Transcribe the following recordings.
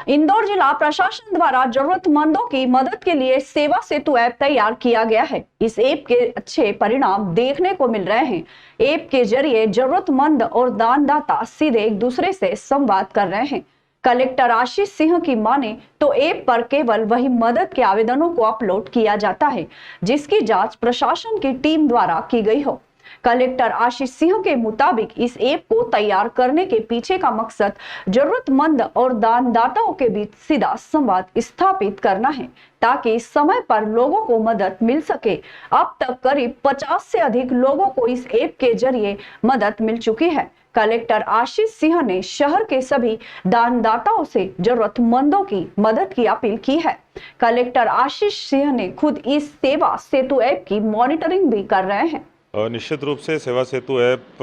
इंदौर जिला प्रशासन द्वारा जरूरतमंदों की मदद के लिए सेवा सेतु ऐप तैयार किया गया है। इस ऐप के अच्छे परिणाम देखने को मिल रहे हैं। ऐप के जरिए जरूरतमंद और दानदाता सीधे एक दूसरे से संवाद कर रहे हैं। कलेक्टर आशीष सिंह की माने तो ऐप पर केवल वही मदद के आवेदनों को अपलोड किया जाता है जिसकी जांच प्रशासन की टीम द्वारा की गई हो। कलेक्टर आशीष सिंह के मुताबिक इस ऐप को तैयार करने के पीछे का मकसद जरूरतमंद और दानदाताओं के बीच सीधा संवाद स्थापित करना है ताकि समय पर लोगों को मदद मिल सके। अब तक करीब 50 से अधिक लोगों को इस ऐप के जरिए मदद मिल चुकी है। कलेक्टर आशीष सिंह ने शहर के सभी दानदाताओं से जरूरतमंदों की मदद की अपील की है। कलेक्टर आशीष सिंह ने खुद इस सेवा सेतु ऐप की मॉनिटरिंग भी कर रहे हैं। निश्चित रूप से सेवा सेतु ऐप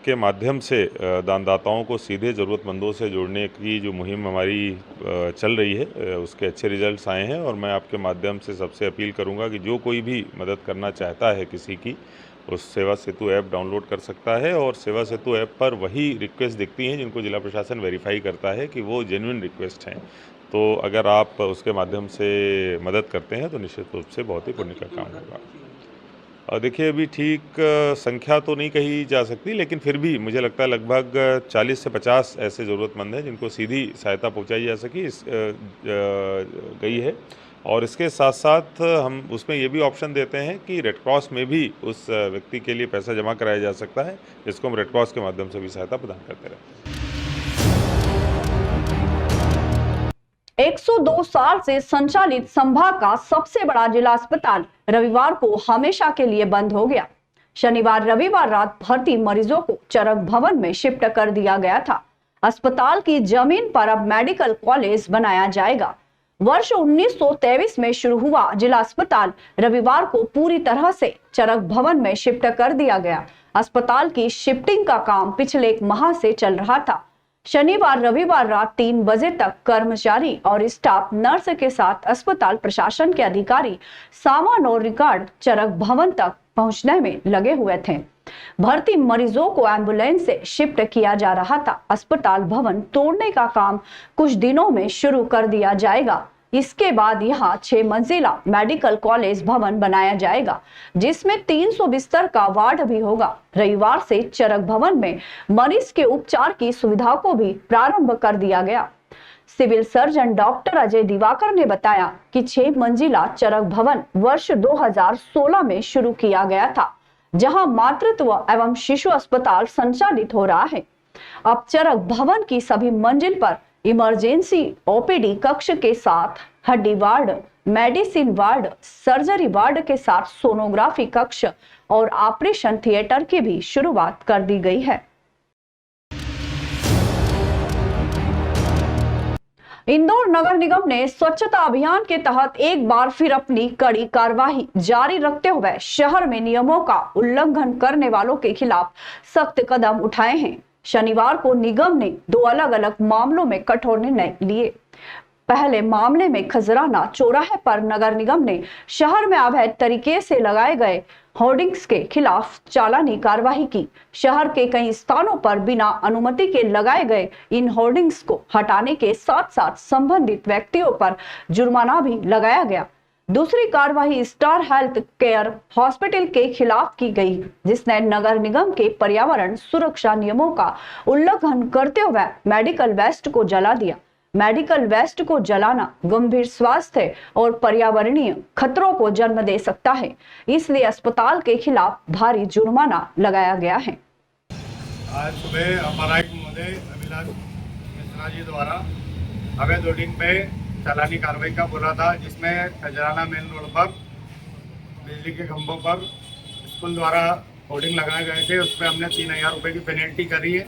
के माध्यम से दानदाताओं को सीधे ज़रूरतमंदों से जोड़ने की जो मुहिम हमारी चल रही है उसके अच्छे रिजल्ट्स आए हैं और मैं आपके माध्यम से सबसे अपील करूंगा कि जो कोई भी मदद करना चाहता है किसी की, उस सेवा सेतु ऐप डाउनलोड कर सकता है और सेवा सेतु ऐप पर वही रिक्वेस्ट दिखती हैं जिनको जिला प्रशासन वेरीफाई करता है कि वो जेन्युइन रिक्वेस्ट हैं। तो अगर आप उसके माध्यम से मदद करते हैं तो निश्चित रूप से बहुत ही पुण्य का काम होगा। देखिए, अभी ठीक संख्या तो नहीं कही जा सकती, लेकिन फिर भी मुझे लगता है लगभग 40 से 50 ऐसे ज़रूरतमंद हैं जिनको सीधी सहायता पहुंचाई जा सकी गई है। और इसके साथ साथ हम उसमें ये भी ऑप्शन देते हैं कि रेड क्रॉस में भी उस व्यक्ति के लिए पैसा जमा कराया जा सकता है, जिसको हम रेड क्रॉस के माध्यम से भी सहायता प्रदान करते रहते हैं। 102 साल से संचालित संभाग का सबसे बड़ा जिला अस्पताल रविवार को हमेशा के लिए बंद हो गया। शनिवार रविवार रात भर्ती मरीजों को चरक भवन में शिफ्ट कर दिया गया था। अस्पताल की जमीन पर अब मेडिकल कॉलेज बनाया जाएगा। वर्ष 1923 में शुरू हुआ जिला अस्पताल रविवार को पूरी तरह से चरक भवन में शिफ्ट कर दिया गया। अस्पताल की शिफ्टिंग का काम पिछले 1 माह से चल रहा था। शनिवार रविवार रात 3 बजे तक कर्मचारी और स्टाफ नर्स के साथ अस्पताल प्रशासन के अधिकारी सामान और रिकॉर्ड चरक भवन तक पहुंचने में लगे हुए थे। भर्ती मरीजों को एम्बुलेंस से शिफ्ट किया जा रहा था। अस्पताल भवन तोड़ने का काम कुछ दिनों में शुरू कर दिया जाएगा। इसके बाद यहाँ 6 मंजिला मेडिकल कॉलेज भवन बनाया जाएगा जिसमें 300 बिस्तर का वार्ड भी होगा। रविवार से चरक भवन में मरीज के उपचार की सुविधा को भी प्रारंभ कर दिया गया। Civil surgeon doctor Ajay Diwakar ने बताया कि 6 मंजिला चरक भवन वर्ष 2016 में शुरू किया गया था, जहां मातृत्व एवं शिशु अस्पताल संचालित हो रहा है। अब चरक भवन की सभी मंजिल पर इमरजेंसी ओपीडी कक्ष के साथ हड्डी ward, medicine ward, surgery ward के साथ सोनोग्राफी कक्ष और ऑपरेशन थिएटर की भी शुरुआत कर दी गई है। इंदौर नगर निगम ने स्वच्छता अभियान के तहत एक बार फिर अपनी कड़ी कार्रवाई जारी रखते हुए शहर में नियमों का उल्लंघन करने वालों के खिलाफ सख्त कदम उठाए हैं। शनिवार को निगम ने 2 अलग अलग मामलों में कठोर निर्णय लिए। पहले मामले में खजराना चौराहे पर नगर निगम ने शहर में अवैध तरीके से लगाए गए होर्डिंग्स के खिलाफ चालानी कार्रवाई की। शहर के कई स्थानों पर बिना अनुमति के लगाए गए इन होर्डिंग्स को हटाने के साथ साथ संबंधित व्यक्तियों पर जुर्माना भी लगाया गया। दूसरी कार्रवाई स्टार हेल्थ केयर हॉस्पिटल के खिलाफ की गई, जिसने नगर निगम के पर्यावरण सुरक्षा नियमों का उल्लंघन करते हुए मेडिकल वेस्ट को जला दिया। मेडिकल वेस्ट को जलाना गंभीर स्वास्थ्य और पर्यावरणीय खतरों को जन्म दे सकता है, इसलिए अस्पताल के खिलाफ भारी जुर्माना लगाया गया है। आज सुबह अमराइक महोदय अभिलाष मिश्रा जी द्वारा अवैध होर्डिंग पे चालानी कार्रवाई का बोला था, जिसमें खजराना मेन रोड पर बिजली के खंभों पर स्कूल द्वारा होर्डिंग लगाए गए थे। उस पर हमने 3000 रुपये की पेनल्टी करी है।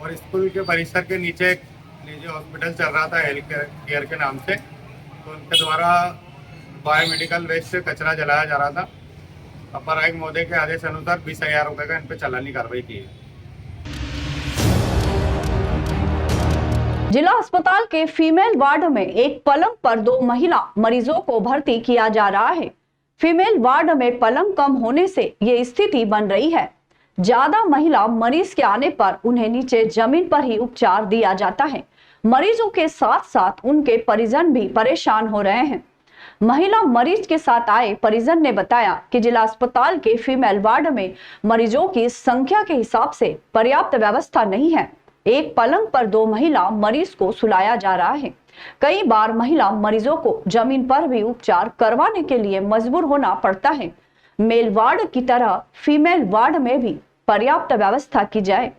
और स्कूल के परिसर के नीचे एक निजी हॉस्पिटल चल रहा था हेल्थ केयर के नाम से, तो उनके द्वारा बायोमेडिकल वेस्ट से कचरा जलाया जा रहा था। अपर आयुक्त महोदय के आदेश अनुसार 20,000 रुपये का इन पर चालानी कार्रवाई की है। जिला अस्पताल के फीमेल वार्ड में एक पलंग पर 2 महिला मरीजों को भर्ती किया जा रहा है। फीमेल वार्ड में पलंग कम होने से ये स्थिति बन रही है। ज्यादा महिला मरीज के आने पर उन्हें नीचे जमीन पर ही उपचार दिया जाता है। मरीजों के साथ साथ उनके परिजन भी परेशान हो रहे हैं। महिला मरीज के साथ आए परिजन ने बताया कि जिला अस्पताल के फीमेल वार्ड में मरीजों की संख्या के हिसाब से पर्याप्त व्यवस्था नहीं है। एक पलंग पर 2 महिला मरीज को सुलाया जा रहा है। कई बार महिला मरीजों को जमीन पर भी उपचार करवाने के लिए मजबूर होना पड़ता है। मेल वार्ड की तरह फीमेल वार्ड में भी पर्याप्त व्यवस्था की जाए।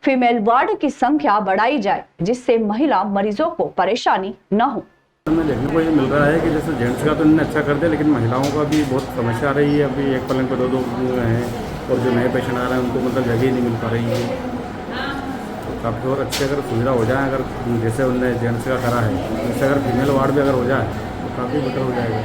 फीमेल वार्ड की संख्या बढ़ाई जाए जिससे महिला मरीजों को परेशानी न हो। में देखने को ये मिल रहा है कि जैसे जेंट्स का तो इन्होंने अच्छा कर दिया, लेकिन महिलाओं का भी बहुत समस्या आ रही है। अभी एक पलंग पर 2 हैं और जो नए पेशेंट आ रहे हैं उनको मतलब जगह ही नहीं मिल पा रही है। तो काफ़ी और अच्छी अगर सुविधा हो जाए, अगर जैसे उनने जेंट्स का करा है, जैसे अगर फीमेल वार्ड भी अगर हो जाए तो काफ़ी बेटर हो जाएगा।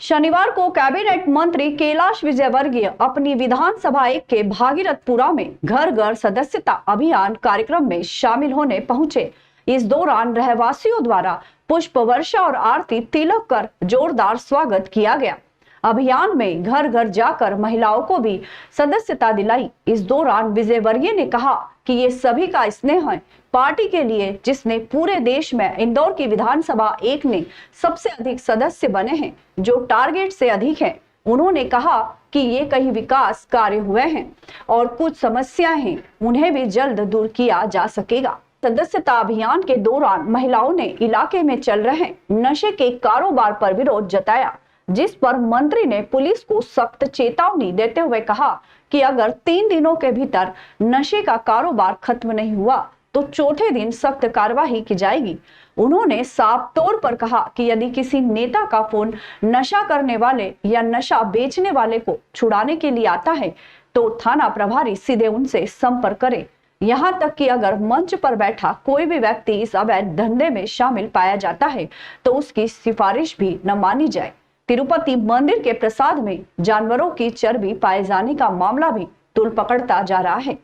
शनिवार को कैबिनेट मंत्री कैलाश विजयवर्गीय अपनी विधानसभा 1 के भागीरथपुरा में घर घर सदस्यता अभियान कार्यक्रम में शामिल होने पहुंचे। इस दौरान रहवासियों द्वारा पुष्प वर्षा और आरती तिलक कर जोरदार स्वागत किया गया। अभियान में घर घर जाकर महिलाओं को भी सदस्यता दिलाई। इस दौरान विजयवर्गीय ने कहा कि ये सभी का स्नेह है पार्टी के लिए, जिसने पूरे देश में इंदौर की विधानसभा 1 ने सबसे अधिक सदस्य बने हैं, जो टारगेट से अधिक है। उन्होंने कहा कि ये कई विकास कार्य हुए हैं और कुछ समस्याएं हैं, उन्हें भी जल्द दूर किया जा सकेगा। सदस्यता अभियान के दौरान महिलाओं ने इलाके में चल रहे नशे के कारोबार पर विरोध जताया, जिस पर मंत्री ने पुलिस को सख्त चेतावनी देते हुए कहा कि अगर 3 दिनों के भीतर नशे का कारोबार खत्म नहीं हुआ तो चौथे दिन सख्त कार्रवाई की जाएगी। उन्होंने साफ तौर पर कहा कि यदि किसी नेता का फोन नशा करने वाले या नशा बेचने वाले को छुड़ाने के लिए आता है तो थाना प्रभारी सीधे उनसे संपर्क करे। यहाँ तक कि अगर मंच पर बैठा कोई भी व्यक्ति इस अवैध धंधे में शामिल पाया जाता है तो उसकी सिफारिश भी न मानी जाए। तिरुपति मंदिर के प्रसाद में जानवरों की चर्बी पाए जाने का मामला भी तूल पकड़ता जा रहा है।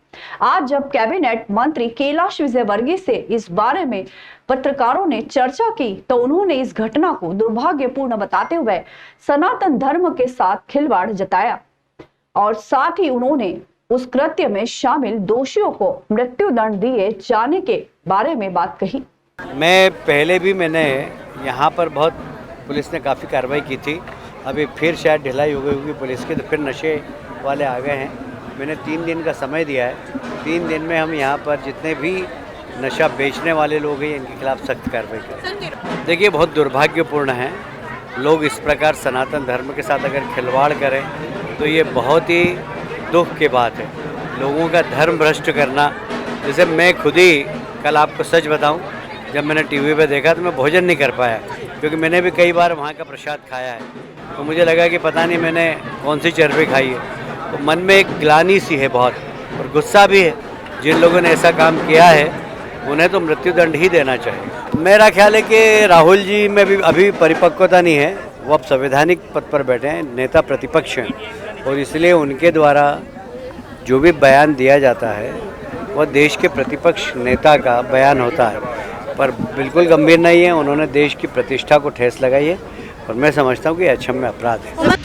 आज जब कैबिनेट मंत्री कैलाश विजयवर्गीय से इस बारे में पत्रकारों ने चर्चा की तो उन्होंने इस घटना को दुर्भाग्यपूर्ण बताते हुए सनातन धर्म के साथ खिलवाड़ जताया और साथ ही उन्होंने उस कृत्य में शामिल दोषियों को मृत्युदंड दिए जाने के बारे में बात कही। मैं पहले भी मैंने यहाँ पर बहुत पुलिस ने काफ़ी कार्रवाई की थी। अभी फिर शायद ढिलाई हो गई होगी पुलिस की, तो फिर नशे वाले आ गए हैं। मैंने 3 दिन का समय दिया है। 3 दिन में हम यहाँ पर जितने भी नशा बेचने वाले लोग हैं इनके खिलाफ सख्त कार्रवाई करें। देखिए, बहुत दुर्भाग्यपूर्ण है लोग इस प्रकार सनातन धर्म के साथ अगर खिलवाड़ करें तो ये बहुत ही दुख की बात है। लोगों का धर्म भ्रष्ट करना, जैसे मैं खुद ही कल आपको सच बताऊं, जब मैंने टीवी पे देखा तो मैं भोजन नहीं कर पाया, क्योंकि मैंने भी कई बार वहाँ का प्रसाद खाया है। तो मुझे लगा कि पता नहीं मैंने कौन सी चर्बी खाई है। तो मन में एक ग्लानि सी है बहुत, और गुस्सा भी है। जिन लोगों ने ऐसा काम किया है उन्हें तो मृत्युदंड ही देना चाहिए। मेरा ख्याल है कि राहुल जी में भी अभी परिपक्वता नहीं है। वो अब संवैधानिक पद पर बैठे हैं, नेता प्रतिपक्ष हैं, और इसलिए उनके द्वारा जो भी बयान दिया जाता है वह देश के प्रतिपक्ष नेता का बयान होता है, पर बिल्कुल गंभीर नहीं है। उन्होंने देश की प्रतिष्ठा को ठेस लगाई है और मैं समझता हूँ कि अक्षम्य अपराध है।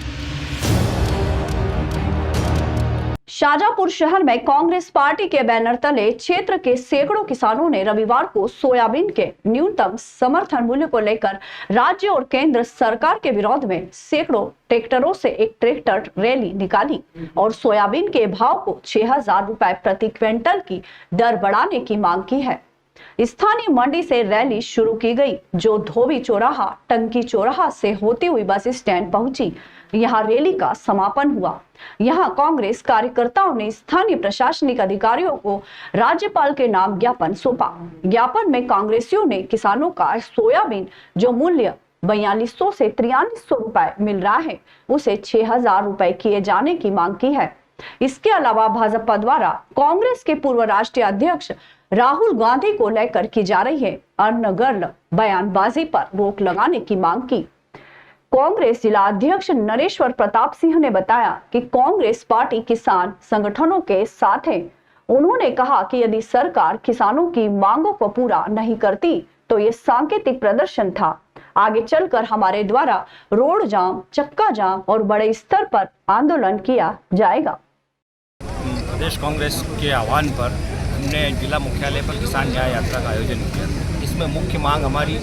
शाजापुर शहर में कांग्रेस पार्टी के बैनर तले क्षेत्र के सैकड़ों किसानों ने रविवार को सोयाबीन के न्यूनतम समर्थन मूल्य को लेकर राज्य और केंद्र सरकार के विरोध में सैकड़ों ट्रैक्टरों से एक ट्रैक्टर रैली निकाली और सोयाबीन के भाव को 6,000 रुपए प्रति क्विंटल की दर बढ़ाने की मांग की है। स्थानीय मंडी से रैली शुरू की गई, जो धोबी चौराहा, टंकी चौराहा से होती हुई बस स्टैंड पहुंची। यहां रैली का समापन हुआ। यहां कांग्रेस कार्यकर्ताओं ने स्थानीय प्रशासनिक अधिकारियों को राज्यपाल के नाम ज्ञापन सौंपा। ज्ञापन में कांग्रेसियों ने किसानों का सोयाबीन जो मूल्य 4200 से 4300 रुपए मिल रहा है, उसे 6,000 रुपए किए जाने की मांग की है। इसके अलावा भाजपा द्वारा कांग्रेस के पूर्व राष्ट्रीय अध्यक्ष राहुल गांधी को लेकर की जा रही है अनर्गल बयानबाजी पर रोक लगाने की मांग की। कांग्रेस जिला अध्यक्ष नरेश्वर प्रताप सिंह ने बताया कि कांग्रेस पार्टी किसान संगठनों के साथ है। उन्होंने कहा कि यदि सरकार किसानों की मांगों को पूरा नहीं करती तो ये सांकेतिक प्रदर्शन था। आगे चलकर हमारे द्वारा रोड जाम, चक्का जाम और बड़े स्तर पर आंदोलन किया जाएगा। प्रदेश कांग्रेस के आह्वान पर हमने जिला मुख्यालय पर किसान न्याय यात्रा का आयोजन किया। इसमें मुख्य मांग हमारी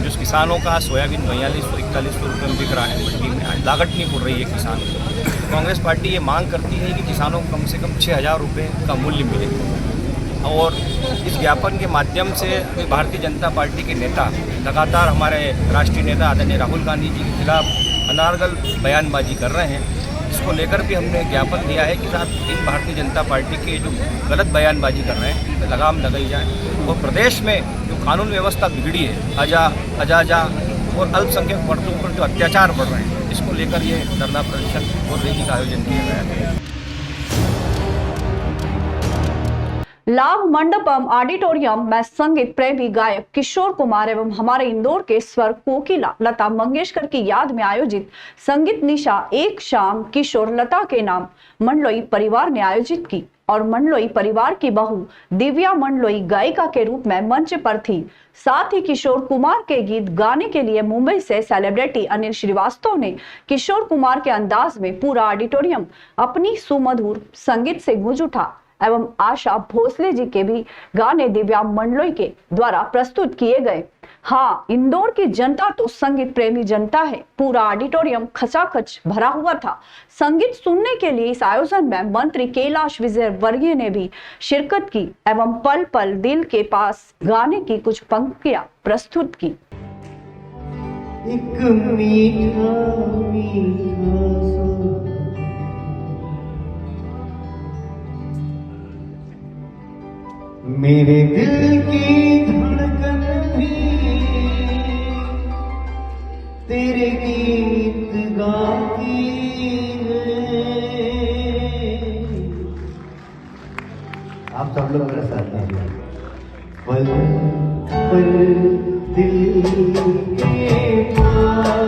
जो किसानों का सोयाबीन 4200-4100 रुपये में बिक रहा है मंडी में, आज लागत नहीं पड़ रही है किसान को। कांग्रेस पार्टी ये मांग करती है कि किसानों को कम से कम 6000 रुपये का मूल्य मिले, और इस ज्ञापन के माध्यम से भारतीय जनता पार्टी के नेता लगातार हमारे राष्ट्रीय नेता आदरणीय राहुल गांधी जी के खिलाफ अनारगल बयानबाजी कर रहे हैं। इसको लेकर भी हमने ज्ञापन दिया है कि साहब इन भारतीय जनता पार्टी के जो गलत बयानबाजी कर रहे हैं इन पर लगाम लगाई जाए, और प्रदेश में जो कानून व्यवस्था बिगड़ी है, अजाजा और अल्पसंख्यक वर्गों पर जो अत्याचार बढ़ रहे हैं, इसको लेकर ये धरना प्रदर्शन और रैली का आयोजन किया गया है। लाभ मंडपम ऑडिटोरियम में संगीत प्रेमी गायक किशोर कुमार एवं हमारे इंदौर के स्वर कोकिला लता मंगेशकर की याद में आयोजित संगीत निशा एक शाम किशोर लता के नाम मंडलोई परिवार ने आयोजित की, और मंडलोई परिवार की बहू दिव्या मंडलोई गायिका के रूप में मंच पर थी। साथ ही किशोर कुमार के गीत गाने के लिए मुंबई से सेलिब्रिटी अनिल श्रीवास्तव ने किशोर कुमार के अंदाज में पूरा ऑडिटोरियम अपनी सुमधुर संगीत से गूंज उठा, एवं आशा भोसले जी के भी गाने दिव्या मंडलोई के द्वारा प्रस्तुत किए गए। हाँ, इंदौर की जनता तो संगीत प्रेमी जनता है। पूरा ऑडिटोरियम खचाखच भरा हुआ था। संगीत सुनने के लिए इस आयोजन में मंत्री कैलाश विजयवर्गीय ने भी शिरकत की एवं पल पल दिल के पास गाने की कुछ पंक्तियां प्रस्तुत की। एक मीठा मीठा मेरे दिल की धड़कन भी तेरे गीत गाती है। आप सब लोग मेरे साथ हैं। पल पल दिल के पास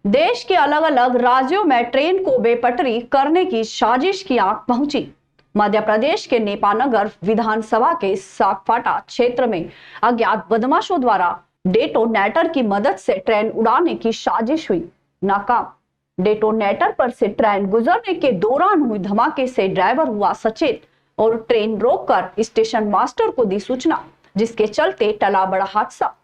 देश के अलग अलग राज्यों में ट्रेन को बेपटरी करने की साजिश की आंख पहुंची। मध्य प्रदेश के नेपानगर विधानसभा के सागफाटा क्षेत्र में अज्ञात बदमाशों द्वारा डेटोनेटर की मदद से ट्रेन उड़ाने की साजिश हुई नाकाम। डेटोनेटर पर से ट्रेन गुजरने के दौरान हुई धमाके से ड्राइवर हुआ सचेत और ट्रेन रोककर स्टेशन मास्टर को दी सूचना, जिसके चलते टला बड़ा हादसा।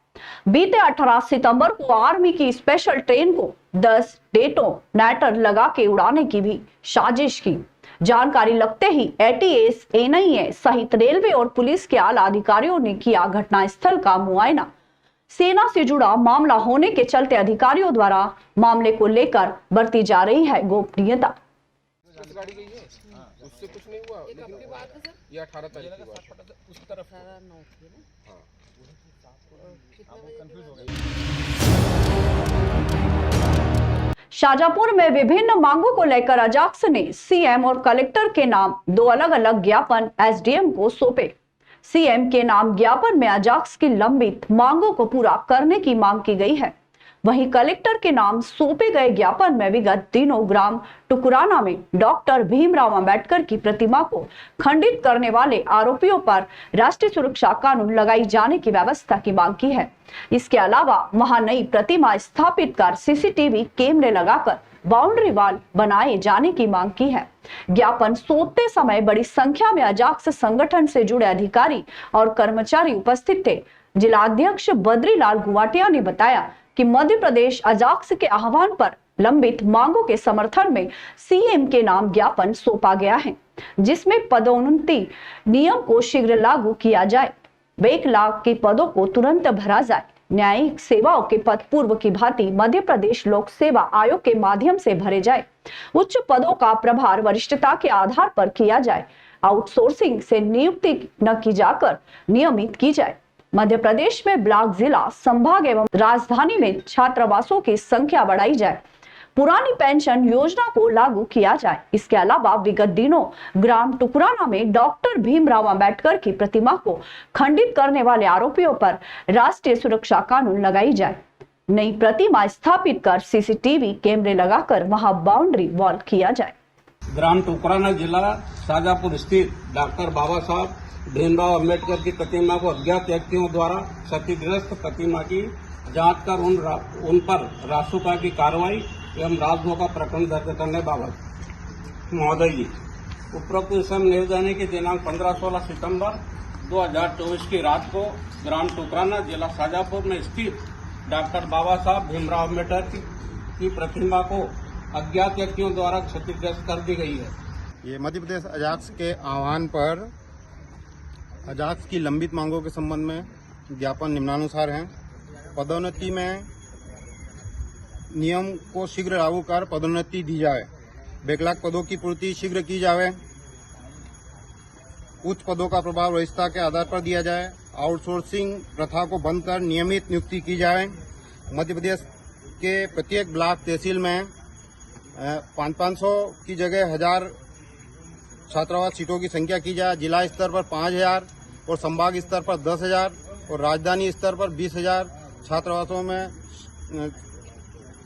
बीते 18 सितंबर को आर्मी की स्पेशल ट्रेन को 10 डेटोनेटर लगा के उड़ाने की भी साजिश की। जानकारी लगते ही एटीएस, एनआईए सहित रेलवे और पुलिस के आला अधिकारियों ने किया घटनास्थल का मुआयना। सेना से जुड़ा मामला होने के चलते अधिकारियों द्वारा मामले को लेकर बरती जा रही है गोपनीयता। उससे कुछ नहीं हुआ, लेकिन ये बात है सर, ये 18 तारीख की बात है, उस तरफ 9 थी ना। हां, कंफ्यूज हो गए। शाजापुर में विभिन्न मांगों को लेकर अजाक्स ने सीएम और कलेक्टर के नाम 2 अलग अलग ज्ञापन एसडीएम को सौंपे। सीएम के नाम ज्ञापन में अजाक्स की लंबित मांगों को पूरा करने की मांग की गई है। वहीं कलेक्टर के नाम सौंपे गए ज्ञापन में विगत दिनों ग्राम टुकुराना में डॉक्टर भीमराव अंबेडकर की प्रतिमा को खंडित करने वाले आरोपियों पर राष्ट्रीय सुरक्षा कानून लगाई जाने की व्यवस्था की मांग की है। इसके अलावा वहां नई प्रतिमा स्थापित कर सीसीटीवी कैमरे लगाकर बाउंड्री वॉल बनाए जाने की मांग की है। ज्ञापन सौंपते समय बड़ी संख्या में अजाक्स संगठन से जुड़े अधिकारी और कर्मचारी उपस्थित थे। जिला अध्यक्ष बद्रीलाल गुवाटिया ने बताया कि मध्य प्रदेश अजाक्स के आह्वान पर लंबित मांगों के समर्थन में सीएम के नाम ज्ञापन सौंपा गया है। जिसमें पदोन्नति नियम को शीघ्र लागू किया जाए। 1 लाख के पदों को तुरंत भरा जाए। न्यायिक सेवाओं के पद पूर्व की भांति मध्य प्रदेश लोक सेवा आयोग के माध्यम से भरे जाए। उच्च पदों का प्रभार वरिष्ठता के आधार पर किया जाए। आउटसोर्सिंग से नियुक्ति न की जाकर नियमित की जाए। मध्य प्रदेश में ब्लॉक, जिला, संभाग एवं राजधानी में छात्रावासों की संख्या बढ़ाई जाए। पुरानी पेंशन योजना को लागू किया जाए। इसके अलावा विगत दिनों ग्राम टुकराना में डॉक्टर भीमराव अंबेडकर की प्रतिमा को खंडित करने वाले आरोपियों पर राष्ट्रीय सुरक्षा कानून लगाई जाए। नई प्रतिमा स्थापित कर सीसीटीवी कैमरे लगाकर वहां बाउंड्री वॉल किया जाए। ग्राम टुकराना, जिला शाजापुर स्थित डॉक्टर बाबा साहब भीमराव अंबेडकर की प्रतिमा को अज्ञात व्यक्तियों द्वारा क्षतिग्रस्त प्रतिमा की जांच कर उन पर रासुका की कार्रवाई एवं राजद्रोह का प्रकरण दर्ज करने बाबत महोदय जी, उपरोक्त विषय में निवेदन की दिनांक 15-16 सितंबर 2024 की रात को ग्राम टुकराना, जिला शाजापुर में स्थित डॉक्टर बाबा साहब भीमराव अंबेडकर की प्रतिमा को अज्ञात व्यक्तियों द्वारा क्षतिग्रस्त कर दी गई है। ये मध्य प्रदेश अजाक्स के आह्वान पर अजाक्स की लंबित मांगों के संबंध में ज्ञापन निम्नानुसार हैं। पदोन्नति में नियम को शीघ्र लागू कर पदोन्नति दी जाए। 1 लाख पदों की पूर्ति शीघ्र की जाए। उच्च पदों का प्रभाव वरिष्ठता के आधार पर दिया जाए। आउटसोर्सिंग प्रथा को बंद कर नियमित नियुक्ति की जाए। मध्य प्रदेश के प्रत्येक ब्लॉक, तहसील में 500 की जगह 1000 छात्रावास सीटों की संख्या की जाए। जिला स्तर पर 5000 और संभाग स्तर पर 10,000 और राजधानी स्तर पर 20,000 छात्रावासों में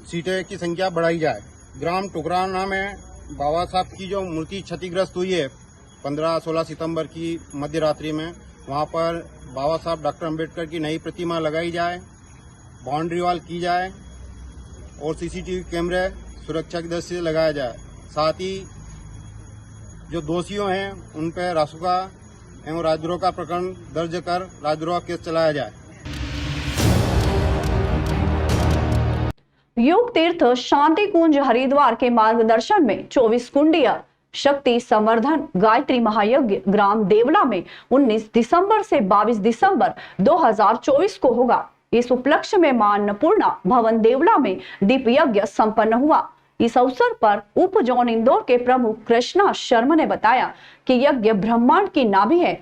सीटें की संख्या बढ़ाई जाए। ग्राम टुकराना में बाबा साहब की जो मूर्ति क्षतिग्रस्त हुई है 15-16 सितंबर की मध्य रात्रि में, वहां पर बाबा साहब डॉक्टर अंबेडकर की नई प्रतिमा लगाई जाए, बाउंड्री वॉल की जाए और सीसीटीवी कैमरे सुरक्षा की दृष्टि से लगाया जाए। साथ ही जो दोषियों हैं उन पर रासुका एवं राजद्रोह का प्रकरण दर्ज कर राजद्रोह केस चलाया जाए। योग तीर्थ शांति कुंज हरिद्वार के मार्गदर्शन में 24 कुंडीय शक्ति संवर्धन गायत्री महायज्ञ ग्राम देवला में 19 दिसंबर से 22 दिसंबर 2024 को होगा। इस उपलक्ष्य में मां अन्नपूर्णा भवन देवला में दीप यज्ञ संपन्न हुआ। इस अवसर पर उप जोन इंदौर के प्रमुख कृष्णा शर्मा ने बताया कि यज्ञ ब्रह्मांड की नाभि है।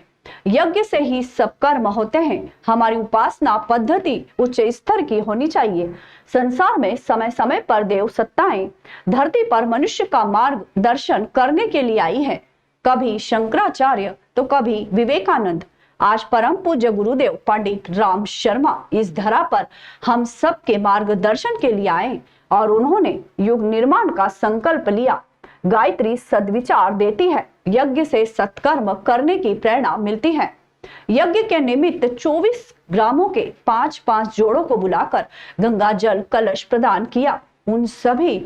यज्ञ से ही सब कर्म होते हैं। हमारी उपासना पद्धति उच्च स्तर की होनी चाहिए। संसार में समय समय पर देव सत्ताएं धरती पर मनुष्य का मार्ग दर्शन करने के लिए आई है। कभी शंकराचार्य तो कभी विवेकानंद। आज परम पूज्य गुरुदेव पंडित राम शर्मा इस धरा पर हम सब के मार्गदर्शन के लिए आए और उन्होंने युग निर्माण का संकल्प लिया। गायत्री सद्विचार देती है। यज्ञ से सत्कर्म करने की प्रेरणा मिलती है। यज्ञ के निमित्त 24 ग्रामों के 5-5 जोड़ों को बुलाकर गंगा जल कलश प्रदान किया। उन सभी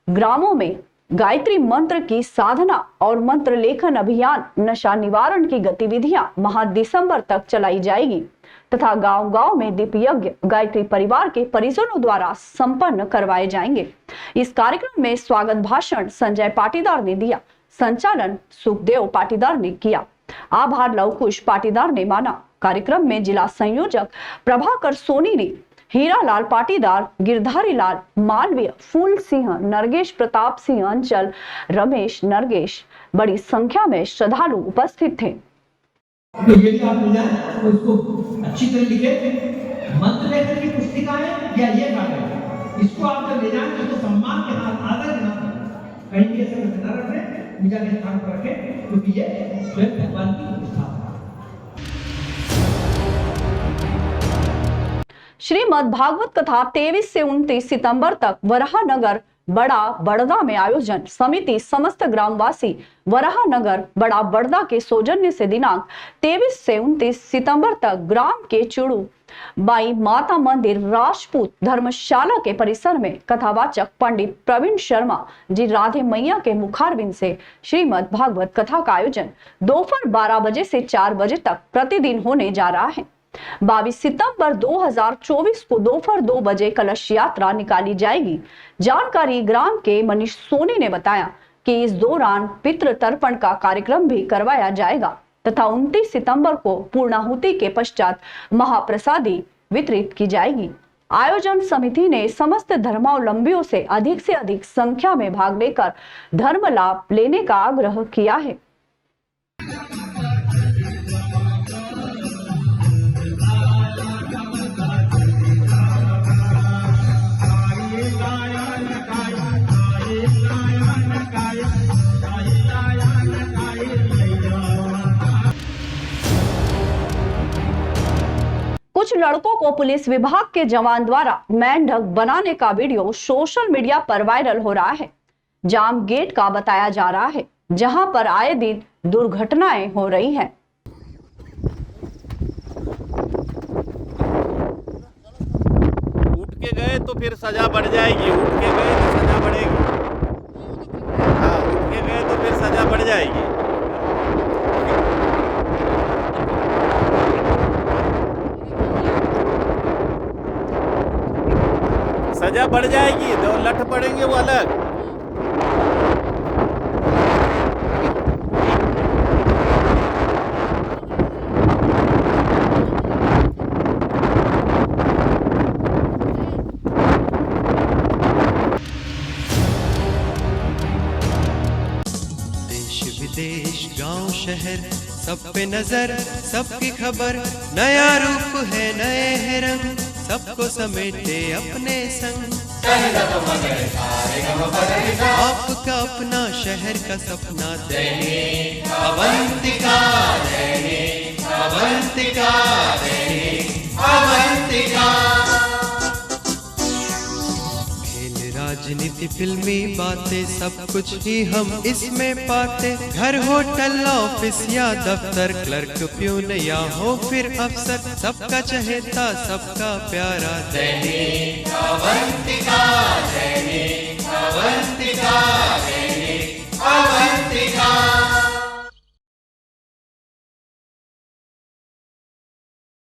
ग्रामों में गायत्री मंत्र की साधना और मंत्र लेखन अभियान, नशा निवारण की गतिविधियां माह दिसंबर तक चलाई जाएगी तथा गांव-गांव में दीप यज्ञ गायत्री परिवार के परिजनों द्वारा संपन्न करवाए जाएंगे। इस कार्यक्रम में स्वागत भाषण संजय पाटीदार ने दिया। संचालन सुखदेव पाटीदार ने किया। आभार लवकुश पाटीदार ने माना। कार्यक्रम में जिला संयोजक प्रभाकर सोनी ने हीरालाल पाटीदार, गिरधारी लाल मालवीय, फूल सिंह, नरगेश प्रताप सिंह अंचल, रमेश नरगेश बड़ी संख्या में श्रद्धालु उपस्थित थे। तो ये भी आप मिल जाए तो उसको अच्छी तरह लिखे। मंत्र लेखन की पुस्तिकाएं या ये कागज, इसको आप जब ले जाएंगे तो सम्मान के साथ, आदर के साथ कहीं भी ऐसे न रखें, पूजा के स्थान पर रखें, क्योंकि ये स्वयं भगवान की प्रतिष्ठा है। श्रीमद् भागवत कथा 23 से 29 सितंबर तक वराहनगर बड़ा बड़दा में आयोजन। समिति समस्त ग्रामवासी वराहनगर बड़ा बड़दा के सौजन्य से दिनांक 23 से 29 सितंबर तक ग्राम के चुड़ू बाई माता मंदिर राजपूत धर्मशाला के परिसर में कथावाचक पंडित प्रवीण शर्मा जी राधे मैया के मुखारविंद से श्रीमद् भागवत कथा का आयोजन दोपहर 12 बजे से 4 बजे तक प्रतिदिन होने जा रहा है। 22 सितंबर 2024 को दोपहर 2 बजे कलश यात्रा निकाली जाएगी। जानकारी ग्राम के मनीष सोनी ने बताया। कि इस दौरान पितृ तर्पण का कार्यक्रम भी करवाया जाएगा तथा 29 सितंबर को पूर्णाहुति के पश्चात महाप्रसादी वितरित की जाएगी। आयोजन समिति ने समस्त धर्मावलंबियों से अधिक संख्या में भाग लेकर धर्म लाभ लेने का आग्रह किया है। कुछ लड़कों को पुलिस विभाग के जवान द्वारा मेंढक बनाने का वीडियो सोशल मीडिया पर वायरल हो रहा है। जाम गेट का बताया जा रहा है, जहां पर आए दिन दुर्घटनाएं हो रही हैं। उठ के गए तो फिर सजा बढ़ जाएगी, उठ के गए तो सजा बढ़ेगी। हाँ, उठ के गए तो फिर सजा बढ़ जाएगी। सजा बढ़ जाएगी, जो लठ पड़ेंगे वो अलग। देश विदेश गांव शहर सब पे नजर, सबकी खबर, नया रूप है नए है रंग, सबको समेटे अपने संग। आपका अपना शहर का सपना दैनिक अवंतिका, दैनिक अवंतिका, दैनिक अवंतिका। खेल राजनीति फिल्मी बातें सब कुछ ही हम इसमें पाते, घर होटल ऑफिस या दफ्तर, क्लर्क प्यून या हो फिर अफसर, सबका चहेता सबका प्यारा दैनिक अवंतिका।